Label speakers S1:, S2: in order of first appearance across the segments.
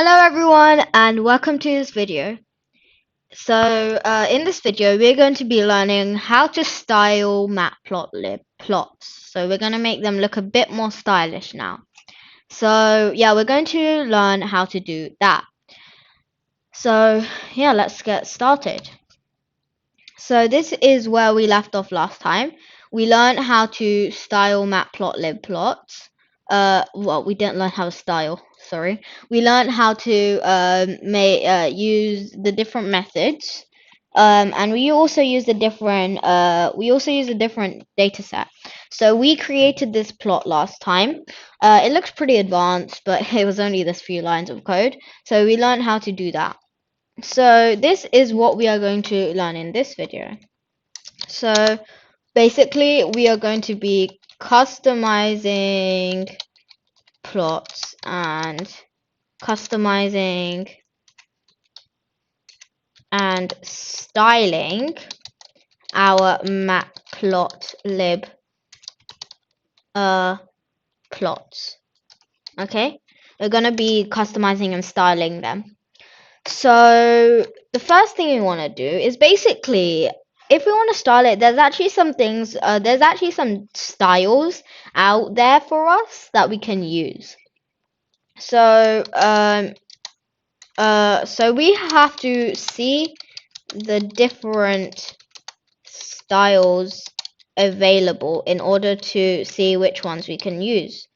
S1: Hello everyone and welcome to this video. In this video we're going to be learning how to style Matplotlib plots. So we're going to make them look a bit more stylish now. So yeah, we're going to learn how to do that. So yeah, let's get started. So this is where we left off last time. We learned how to style Matplotlib plots. Well, we didn't learn how to style. Sorry, we learned how to use the different methods, and we also use a different data set. So we created this plot last time. It looks pretty advanced, but it was only this few lines of code. So we learned how to do that. So this is what we are going to learn in this video. So basically we are going to be customizing plots and customizing and styling our Matplotlib plots. Okay, we're gonna be customizing and styling them. So the first thing we want to do is basically, if we want to style it, there's actually some things, there's actually some styles out there for us that we can use. So so we have to see the different styles available in order to see which ones we can use.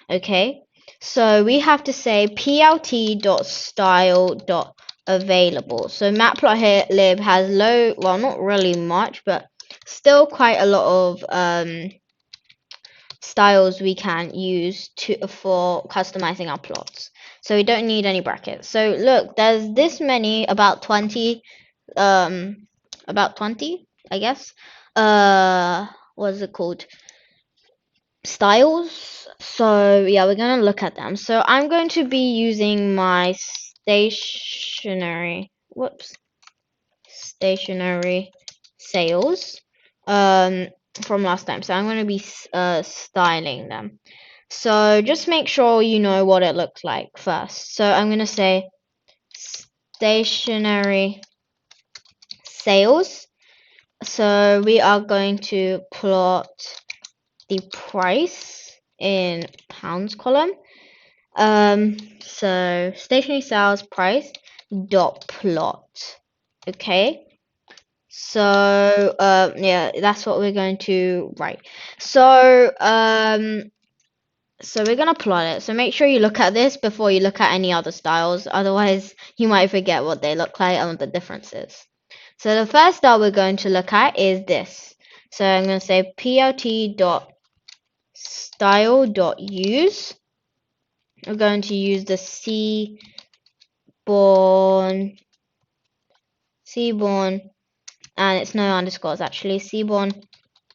S1: Okay, so we have to say plt.style.available. So Matplotlib has well, not really much, but still quite a lot of styles we can use for customizing our plots. So we don't need any brackets. So look, there's this many, about 20, I guess. What is it called? Styles. So yeah, we're gonna look at them. So I'm going to be using my stationary sales from last time. So I'm going to be styling them. So just make sure you know what it looks like first. So I'm going to say stationary sales. So we are going to plot the price in pounds column. So stationary sales price dot plot. Okay. So yeah, that's what we're going to write. So so we're gonna plot it. So make sure you look at this before you look at any other styles. Otherwise, you might forget what they look like and what the differences. So the first style we're going to look at is this. So I'm going to say plt.style.use. We're going to use the Seaborn, and it's no underscores actually, Seaborn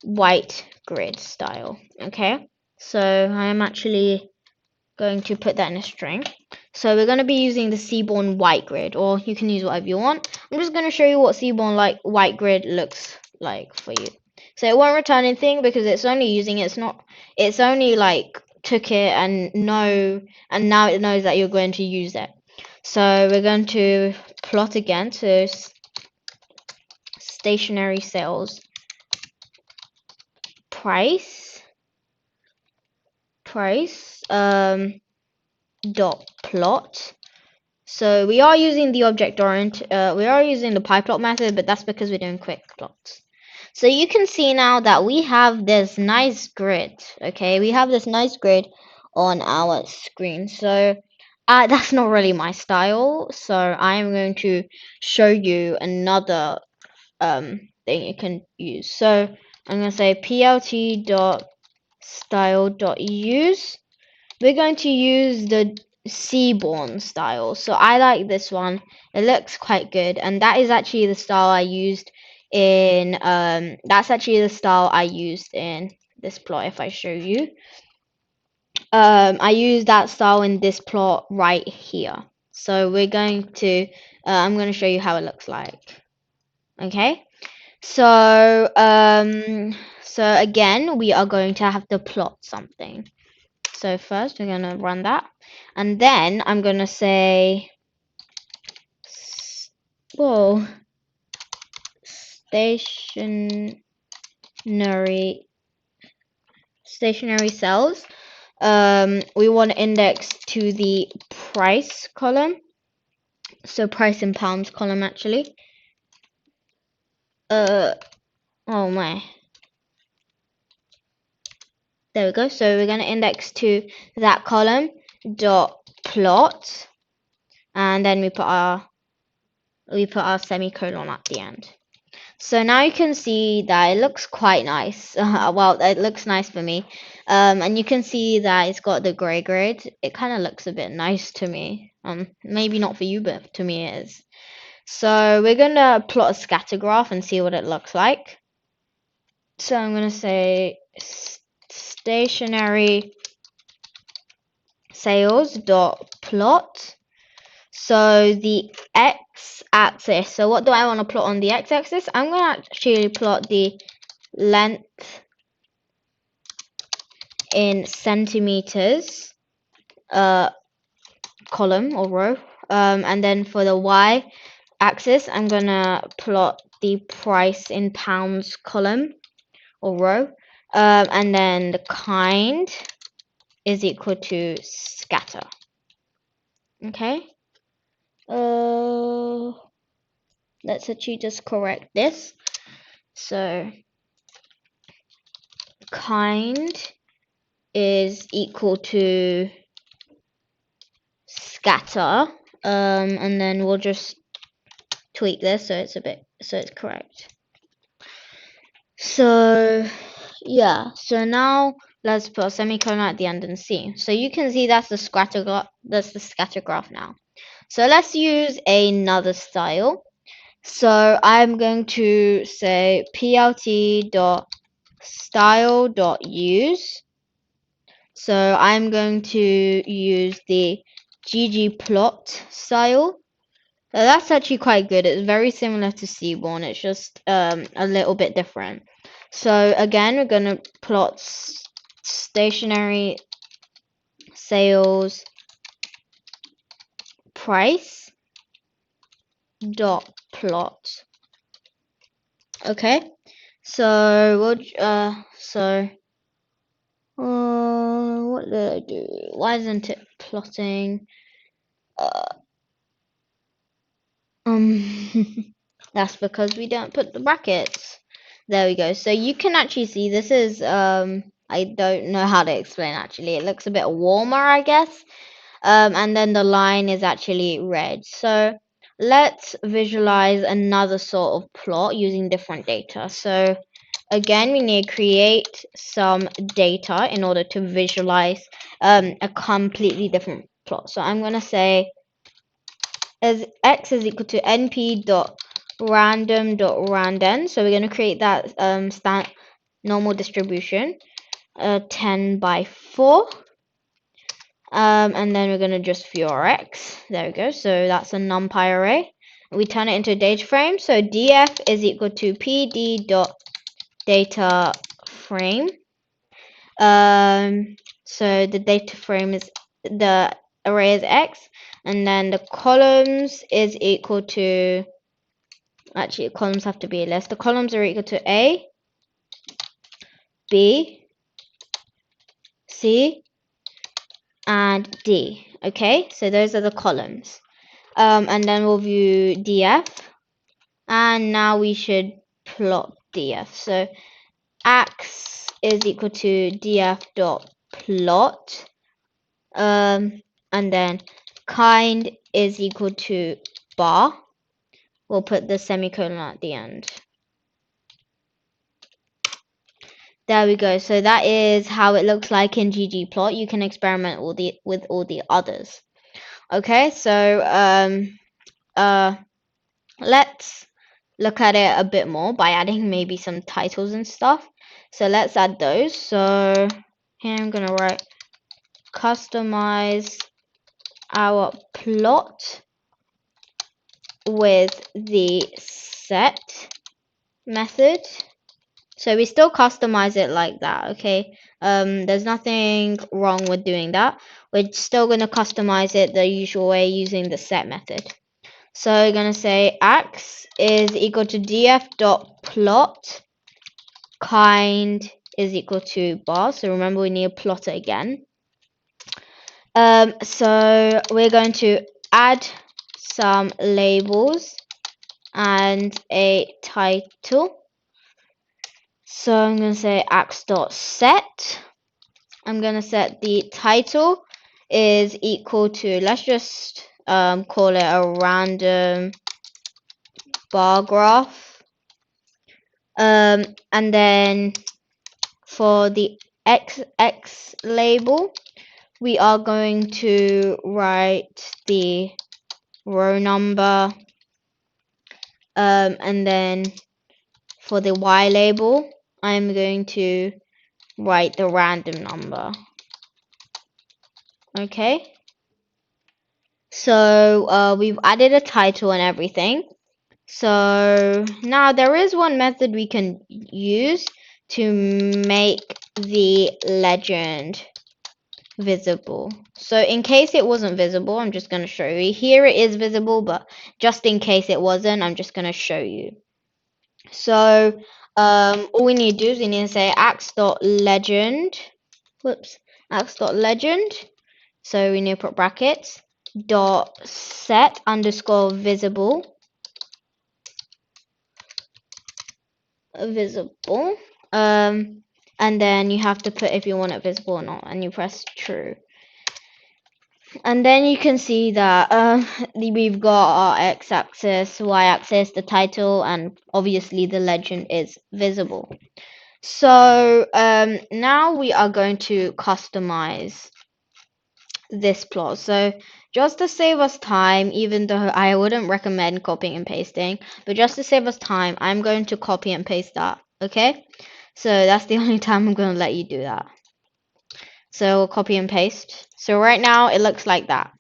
S1: white grid style. Okay, so I'm actually going to put that in a string. So we're going to be using the Seaborn white grid, or you can use whatever you want. I'm just going to show you what Seaborn white grid looks like for you. So it won't return anything because it's only using it's only like took it and now it knows that you're going to use it. So we're going to plot again to stationary sales price dot plot. So we are using the object orient, we are using the pyplot method, but that's because we're doing quick plots. So you can see now that we have this nice grid. Okay, we have this nice grid on our screen. So that's not really my style. So I am going to show you another thing you can use. So I'm going to say plt.style.use. We're going to use the Seaborn style. So I like this one. It looks quite good, and that is actually the style I used in that's actually the style I used in this plot. If I show you, I used that style in this plot right here. So we're going to I'm going to show you how it looks like. Okay, so so again we are going to have to plot something. So first we're gonna run that, and then I'm gonna say, whoa, stationary cells. We want to index to the price column, so price in pounds column actually. Oh my. There we go. So we're going to index to that column dot plot, and then we put our semicolon at the end. So now you can see that it looks quite nice. Well, it looks nice for me. And you can see that it's got the gray grade. It kind of looks a bit nice to me. Maybe not for you, but to me it is. So we're gonna plot a scatter graph and see what it looks like. So I'm gonna say stationary sales dot plot. So the x-axis. So what do I want to plot on the x-axis? I'm gonna actually plot the length in centimeters column or row, and then for the y-axis I'm gonna plot the price in pounds column or row, and then the kind is equal to scatter. Okay, let's actually just correct this. So kind is equal to scatter, and then we'll just tweak this so it's correct. So yeah, so now let's put a semicolon at the end and see. So you can see that's the scatter graph now. So let's use another style. So I'm going to say plt.style.use. So I'm going to use the ggplot style. So that's actually quite good. It's very similar to Seaborn. It's just a little bit different. So again, we're going to plot stationary sales price dot plot. Okay, so what did I do? Why isn't it plotting? That's because we don't put the brackets. There we go. So you can actually see this is I don't know how to explain actually. It looks a bit warmer, I guess. And then the line is actually red. So let's visualize another sort of plot using different data. So again, we need to create some data in order to visualize a completely different plot. So I'm gonna say as x is equal to np.random.randen. So we're going to create that normal distribution, 10 by 4. And then we're going to just view our x. There we go. So that's a numpy array. We turn it into a data frame. So df is equal to pd.dataframe. So the data frame is the array is x, and then the columns is equal to, actually columns have to be a list. The columns are equal to A, B, C, and D. Okay, so those are the columns. And then we'll view df, and now we should plot df. So x is equal to df.plot, and then kind is equal to bar. We'll put the semicolon at the end. There we go. So that is how it looks like in ggplot. You can experiment with all the others. Okay, so let's look at it a bit more by adding maybe some titles and stuff. So let's add those. So here I'm gonna write customize our plot with the set method. So we still customize it like that, okay? There's nothing wrong with doing that. We're still going to customize it the usual way using the set method. So we're going to say x is equal to df.plot kind is equal to bar. So remember, we need a plotter again. So we're going to add some labels and a title. So I'm going to say x.set. I'm going to set the title is equal to, let's just call it a random bar graph. And then for the x label, we are going to write the row number. And then for the y label, I'm going to write the random number. Okay. So we've added a title and everything. So now there is one method we can use to make the legend visible. So in case it wasn't visible, I'm just going to show you. Here it is visible, but just in case it wasn't, I'm just going to show you. So all we need to do is we need to say x.legend. Whoops. X.legend. So we need to put brackets. Dot set underscore visible. And then you have to put if you want it visible or not, and you press true. And then you can see that we've got our x-axis, y-axis, the title, and obviously the legend is visible. So now we are going to customize this plot. So just to save us time, even though I wouldn't recommend copying and pasting, but just to save us time, I'm going to copy and paste that. Okay, so that's the only time I'm going to let you do that. So we'll copy and paste. So right now it looks like that.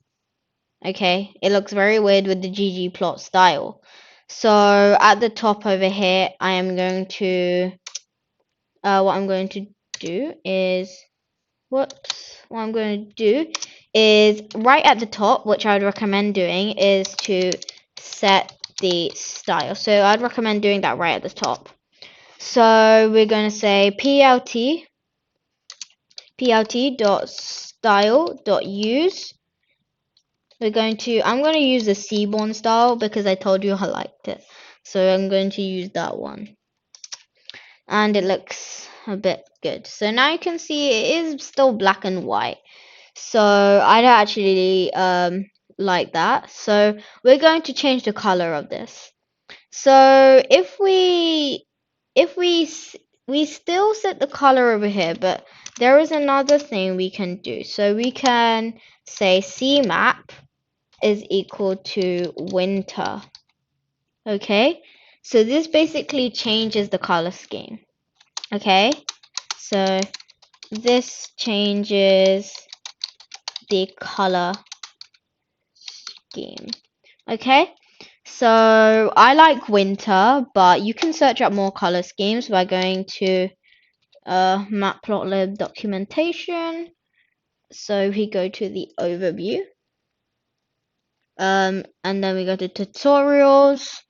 S1: Okay, it looks very weird with the ggplot style. So at the top over here, I am going to what I'm going to do is what I'm going to do is right at the top, which I would recommend doing, is to set the style. So I'd recommend doing that right at the top. So we're going to say plt.style.use. I'm going to use the Seaborn style because I told you I liked it. So I'm going to use that one. And it looks a bit good. So now you can see it is still black and white. So I don't actually like that. So we're going to change the color of this. So if we still set the color over here, but there is another thing we can do. So we can say cmap is equal to winter. Okay, so this basically changes the color scheme. Okay, so this changes the color scheme. Okay, so I like winter, but you can search up more color schemes by going to Matplotlib documentation. So we go to the overview, and then we go to tutorials.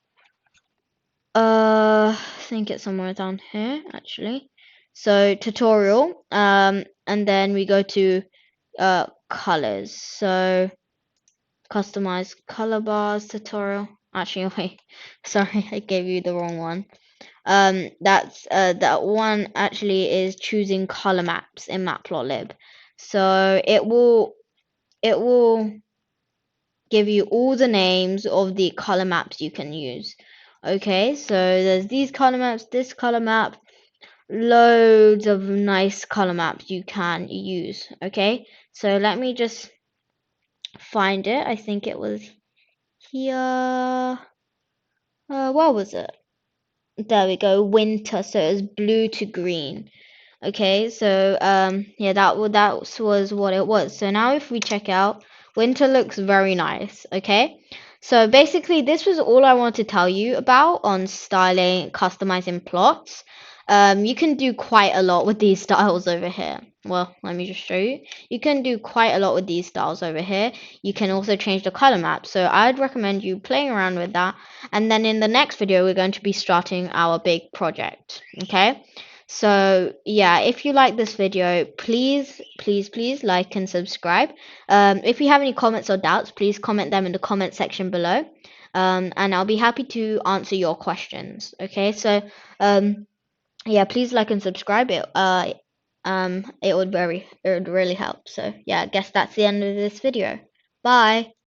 S1: I think it's somewhere down here actually. So tutorial, and then we go to colors. So customize color bars tutorial. Actually, wait, sorry, I gave you the wrong one. That one actually is choosing color maps in Matplotlib. So it will give you all the names of the color maps you can use. Okay, so there's these color maps, this color map, loads of nice color maps you can use. Okay, so let me just find it. I think it was here. Where was it? There we go. Winter. So it's blue to green. Okay, so yeah, that was what it was. So now if we check out, winter looks very nice. Okay, so basically this was all I want to tell you about on styling, customizing plots. You can do quite a lot with these styles over here. Well, let me just show you. You can do quite a lot with these styles over here. You can also change the color map. So I'd recommend you playing around with that. And then in the next video, we're going to be starting our big project. Okay. So yeah, if you like this video, please like and subscribe. If you have any comments or doubts, please comment them in the comment section below. And I'll be happy to answer your questions. Okay. So yeah, please like and subscribe. It would really help. So yeah, I guess that's the end of this video. Bye.